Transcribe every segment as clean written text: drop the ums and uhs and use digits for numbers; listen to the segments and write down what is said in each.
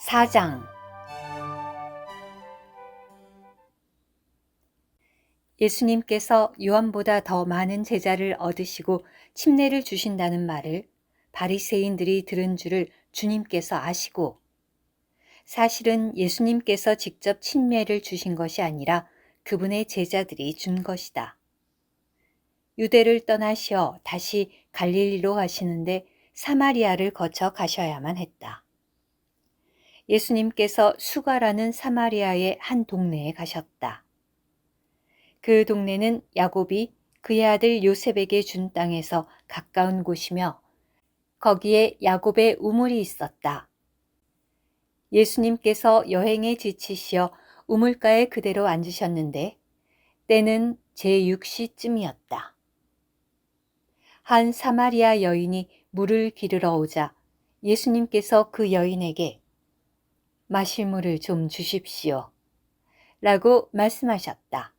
4장. 예수님께서 요한보다 더 많은 제자를 얻으시고 침례를 주신다는 말을 바리새인들이 들은 줄을 주님께서 아시고, 사실은 예수님께서 직접 침례를 주신 것이 아니라 그분의 제자들이 준 것이다. 유대를 떠나시어 다시 갈릴리로 가시는데 사마리아를 거쳐 가셔야만 했다. 예수님께서 수가라는 사마리아의 한 동네에 가셨다. 그 동네는 야곱이 그의 아들 요셉에게 준 땅에서 가까운 곳이며 거기에 야곱의 우물이 있었다. 예수님께서 여행에 지치시어 우물가에 그대로 앉으셨는데 때는 제6시쯤이었다. 한 사마리아 여인이 물을 기르러 오자 예수님께서 그 여인에게 마실 물을 좀 주십시오 라고 말씀하셨다.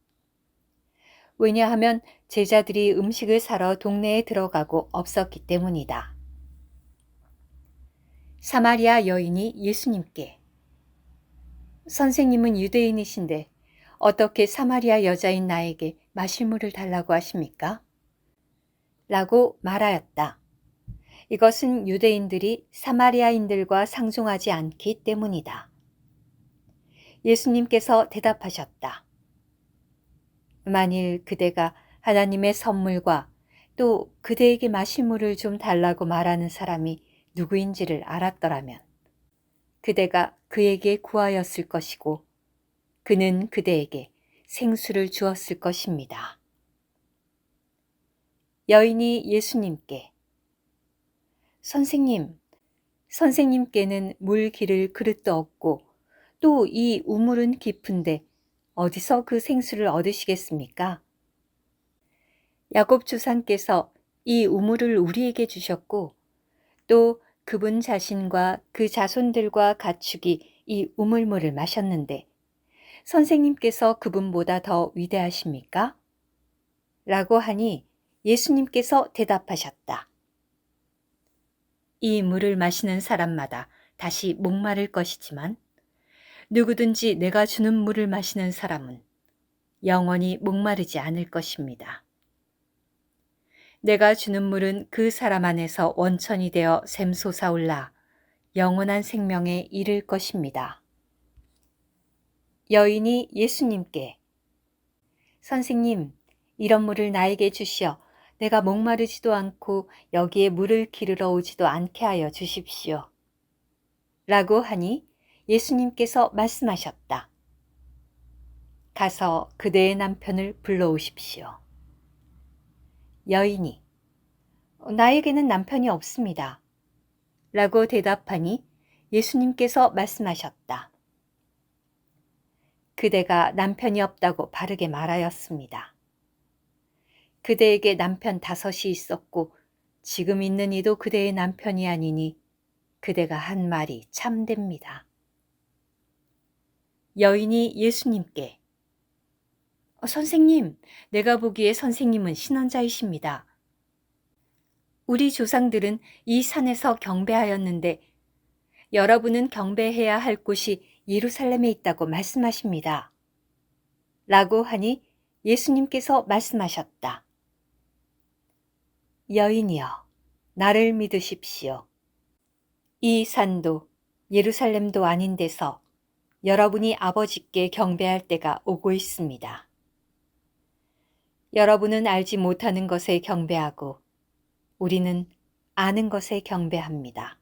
왜냐하면 제자들이 음식을 사러 동네에 들어가고 없었기 때문이다. 사마리아 여인이 예수님께 선생님은 유대인이신데 어떻게 사마리아 여자인 나에게 마실 물을 달라고 하십니까? 라고 말하였다. 이것은 유대인들이 사마리아인들과 상종하지 않기 때문이다. 예수님께서 대답하셨다. 만일 그대가 하나님의 선물과 또 그대에게 마실 물을 좀 달라고 말하는 사람이 누구인지를 알았더라면 그대가 그에게 구하였을 것이고 그는 그대에게 생수를 주었을 것입니다. 여인이 예수님께 선생님께는 물 기를 그릇도 없고 또 이 우물은 깊은데 어디서 그 생수를 얻으시겠습니까? 야곱 조상께서 이 우물을 우리에게 주셨고 또 그분 자신과 그 자손들과 가축이 이 우물물을 마셨는데 선생님께서 그분보다 더 위대하십니까? 라고 하니 예수님께서 대답하셨다. 이 물을 마시는 사람마다 다시 목마를 것이지만 누구든지 내가 주는 물을 마시는 사람은 영원히 목마르지 않을 것입니다. 내가 주는 물은 그 사람 안에서 원천이 되어 샘솟아올라 영원한 생명에 이를 것입니다. 여인이 예수님께 선생님, 이런 물을 나에게 주시어 내가 목마르지도 않고 여기에 물을 기르러 오지도 않게 하여 주십시오. 라고 하니 예수님께서 말씀하셨다. 가서 그대의 남편을 불러오십시오. 여인이 나에게는 남편이 없습니다. 라고 대답하니 예수님께서 말씀하셨다. 그대가 남편이 없다고 바르게 말하였습니다. 그대에게 남편 5이 있었고 지금 있는 이도 그대의 남편이 아니니 그대가 한 말이 참됩니다. 여인이 예수님께 선생님, 내가 보기에 선생님은 신원자이십니다. 우리 조상들은 이 산에서 경배하였는데 여러분은 경배해야 할 곳이 예루살렘에 있다고 말씀하십니다. 라고 하니 예수님께서 말씀하셨다. 여인이여, 나를 믿으십시오. 이 산도 예루살렘도 아닌 데서 여러분이 아버지께 경배할 때가 오고 있습니다. 여러분은 알지 못하는 것에 경배하고 우리는 아는 것에 경배합니다.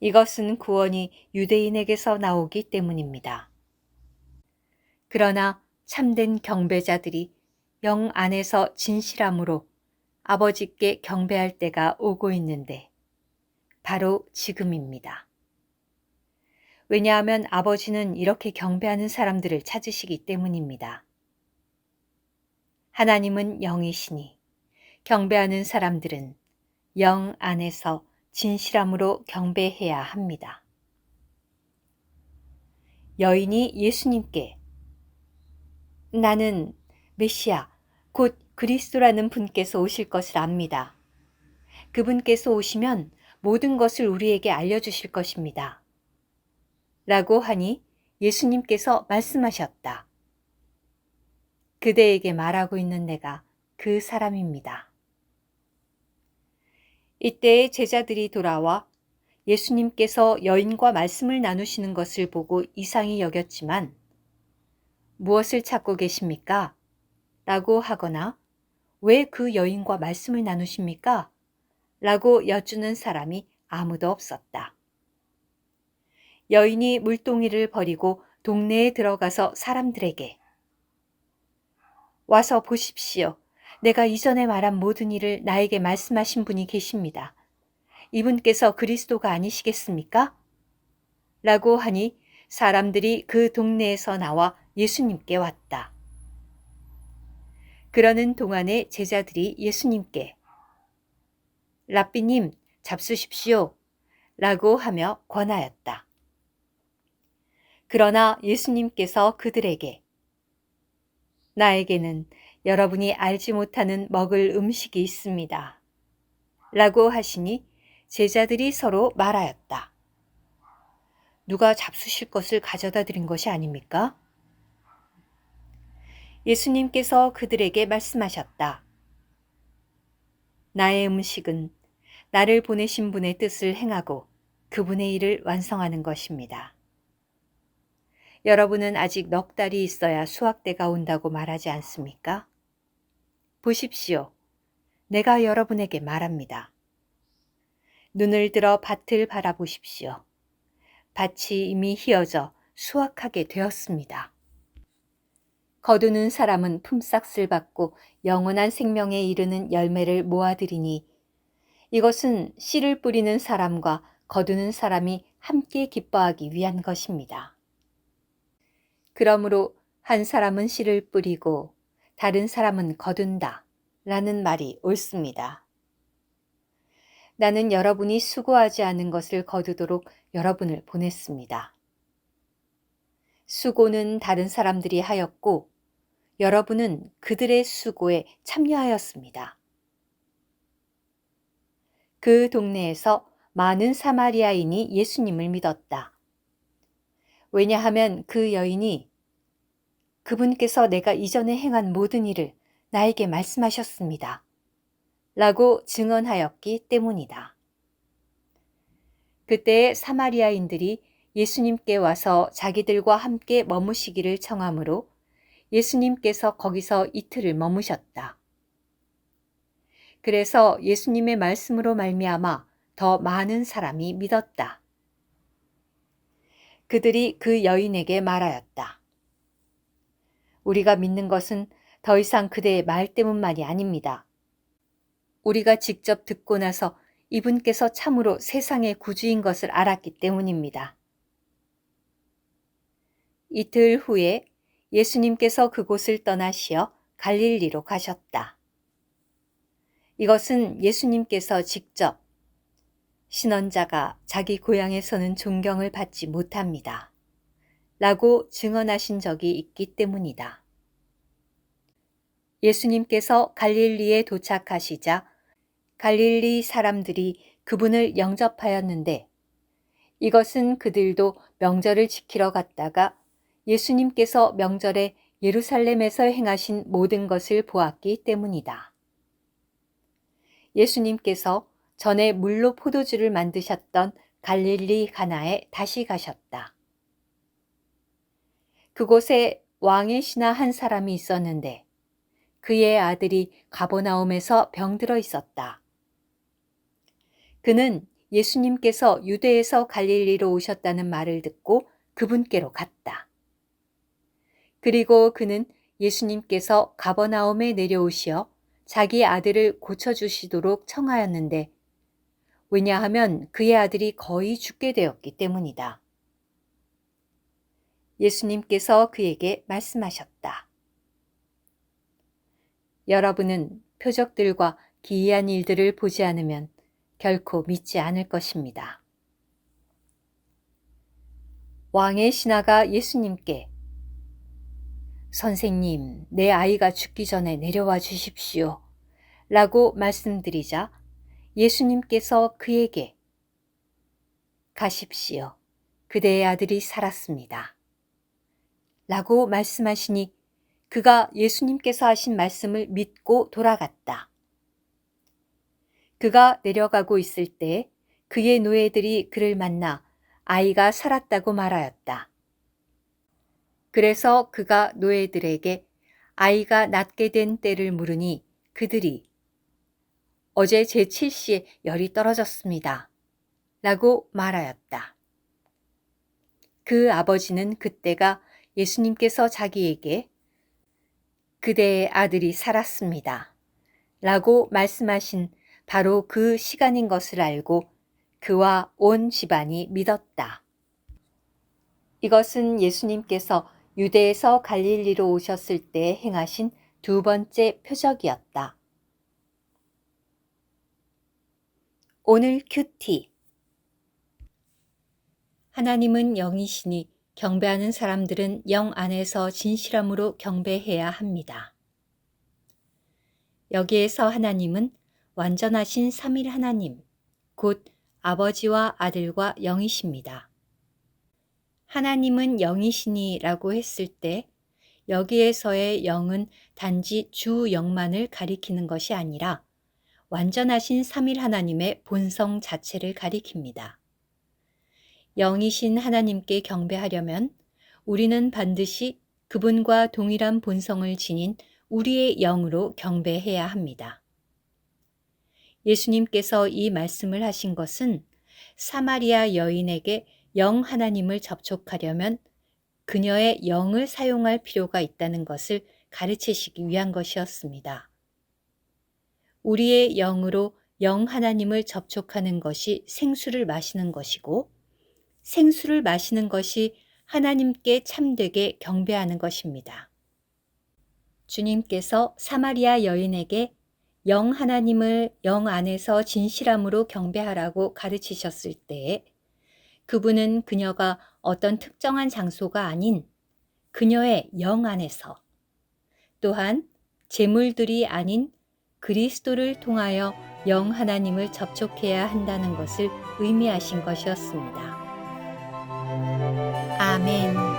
이것은 구원이 유대인에게서 나오기 때문입니다. 그러나 참된 경배자들이 영 안에서 진실함으로 아버지께 경배할 때가 오고 있는데 바로 지금입니다. 왜냐하면 아버지는 이렇게 경배하는 사람들을 찾으시기 때문입니다. 하나님은 영이시니 경배하는 사람들은 영 안에서 진실함으로 경배해야 합니다. 여인이 예수님께 나는 메시아, 곧 그리스도라는 분께서 오실 것을 압니다. 그분께서 오시면 모든 것을 우리에게 알려주실 것입니다. 라고 하니 예수님께서 말씀하셨다. 그대에게 말하고 있는 내가 그 사람입니다. 이때 제자들이 돌아와 예수님께서 여인과 말씀을 나누시는 것을 보고 이상히 여겼지만 무엇을 찾고 계십니까? 라고 하거나 왜 그 여인과 말씀을 나누십니까? 라고 여쭈는 사람이 아무도 없었다. 여인이 물동이를 버리고 동네에 들어가서 사람들에게 와서 보십시오. 내가 이전에 말한 모든 일을 나에게 말씀하신 분이 계십니다. 이분께서 그리스도가 아니시겠습니까? 라고 하니 사람들이 그 동네에서 나와 예수님께 왔다. 그러는 동안에 제자들이 예수님께 랍비님 잡수십시오 라고 하며 권하였다. 그러나 예수님께서 그들에게 나에게는 여러분이 알지 못하는 먹을 음식이 있습니다 라고 하시니 제자들이 서로 말하였다. 누가 잡수실 것을 가져다 드린 것이 아닙니까? 예수님께서 그들에게 말씀하셨다. 나의 음식은 나를 보내신 분의 뜻을 행하고 그분의 일을 완성하는 것입니다. 여러분은 아직 넉 달이 있어야 수확대가 온다고 말하지 않습니까? 보십시오. 내가 여러분에게 말합니다. 눈을 들어 밭을 바라보십시오. 밭이 이미 희어져 수확하게 되었습니다. 거두는 사람은 품삯을 받고 영원한 생명에 이르는 열매를 모아들이니 이것은 씨를 뿌리는 사람과 거두는 사람이 함께 기뻐하기 위한 것입니다. 그러므로 한 사람은 씨를 뿌리고 다른 사람은 거둔다 라는 말이 옳습니다. 나는 여러분이 수고하지 않은 것을 거두도록 여러분을 보냈습니다. 수고는 다른 사람들이 하였고 여러분은 그들의 수고에 참여하였습니다. 그 동네에서 많은 사마리아인이 예수님을 믿었다. 왜냐하면 그 여인이 그분께서 내가 이전에 행한 모든 일을 나에게 말씀하셨습니다. 라고 증언하였기 때문이다. 그때 사마리아인들이 예수님께 와서 자기들과 함께 머무시기를 청하므로 예수님께서 거기서 이틀을 머무셨다. 그래서 예수님의 말씀으로 말미암아 더 많은 사람이 믿었다. 그들이 그 여인에게 말하였다. 우리가 믿는 것은 더 이상 그대의 말 때문만이 아닙니다. 우리가 직접 듣고 나서 이분께서 참으로 세상의 구주인 것을 알았기 때문입니다. 이틀 후에 예수님께서 그곳을 떠나시어 갈릴리로 가셨다. 이것은 예수님께서 직접 신언자가 자기 고향에서는 존경을 받지 못합니다. 라고 증언하신 적이 있기 때문이다. 예수님께서 갈릴리에 도착하시자 갈릴리 사람들이 그분을 영접하였는데 이것은 그들도 명절을 지키러 갔다가 예수님께서 명절에 예루살렘에서 행하신 모든 것을 보았기 때문이다. 예수님께서 전에 물로 포도주를 만드셨던 갈릴리 가나에 다시 가셨다. 그곳에 왕의 신하 한 사람이 있었는데 그의 아들이 가버나움에서 병들어 있었다. 그는 예수님께서 유대에서 갈릴리로 오셨다는 말을 듣고 그분께로 갔다. 그리고 그는 예수님께서 가버나움에 내려오시어 자기 아들을 고쳐주시도록 청하였는데 왜냐하면 그의 아들이 거의 죽게 되었기 때문이다. 예수님께서 그에게 말씀하셨다. 여러분은 표적들과 기이한 일들을 보지 않으면 결코 믿지 않을 것입니다. 왕의 신하가 예수님께 선생님, 내 아이가 죽기 전에 내려와 주십시오. 라고 말씀드리자 예수님께서 그에게 가십시오. 그대의 아들이 살았습니다. 라고 말씀하시니 그가 예수님께서 하신 말씀을 믿고 돌아갔다. 그가 내려가고 있을 때 그의 노예들이 그를 만나 아이가 살았다고 말하였다. 그래서 그가 노예들에게 아이가 낫게 된 때를 물으니 그들이 어제 제7시에 열이 떨어졌습니다. 라고 말하였다. 그 아버지는 그때가 예수님께서 자기에게 그대의 아들이 살았습니다. 라고 말씀하신 바로 그 시간인 것을 알고 그와 온 집안이 믿었다. 이것은 예수님께서 유대에서 갈릴리로 오셨을 때 행하신 두 번째 표적이었다. 오늘 큐티. 하나님은 영이시니 경배하는 사람들은 영 안에서 진실함으로 경배해야 합니다. 여기에서 하나님은 완전하신 삼일 하나님, 곧 아버지와 아들과 영이십니다. 하나님은 영이시니라고 했을 때 여기에서의 영은 단지 주 영만을 가리키는 것이 아니라 완전하신 삼일 하나님의 본성 자체를 가리킵니다. 영이신 하나님께 경배하려면 우리는 반드시 그분과 동일한 본성을 지닌 우리의 영으로 경배해야 합니다. 예수님께서 이 말씀을 하신 것은 사마리아 여인에게 영 하나님을 접촉하려면 그녀의 영을 사용할 필요가 있다는 것을 가르치시기 위한 것이었습니다. 우리의 영으로 영 하나님을 접촉하는 것이 생수를 마시는 것이고 생수를 마시는 것이 하나님께 참되게 경배하는 것입니다. 주님께서 사마리아 여인에게 영 하나님을 영 안에서 진실함으로 경배하라고 가르치셨을 때에 그분은 그녀가 어떤 특정한 장소가 아닌 그녀의 영 안에서 또한 재물들이 아닌 그리스도를 통하여 영 하나님을 접촉해야 한다는 것을 의미하신 것이었습니다. 아멘.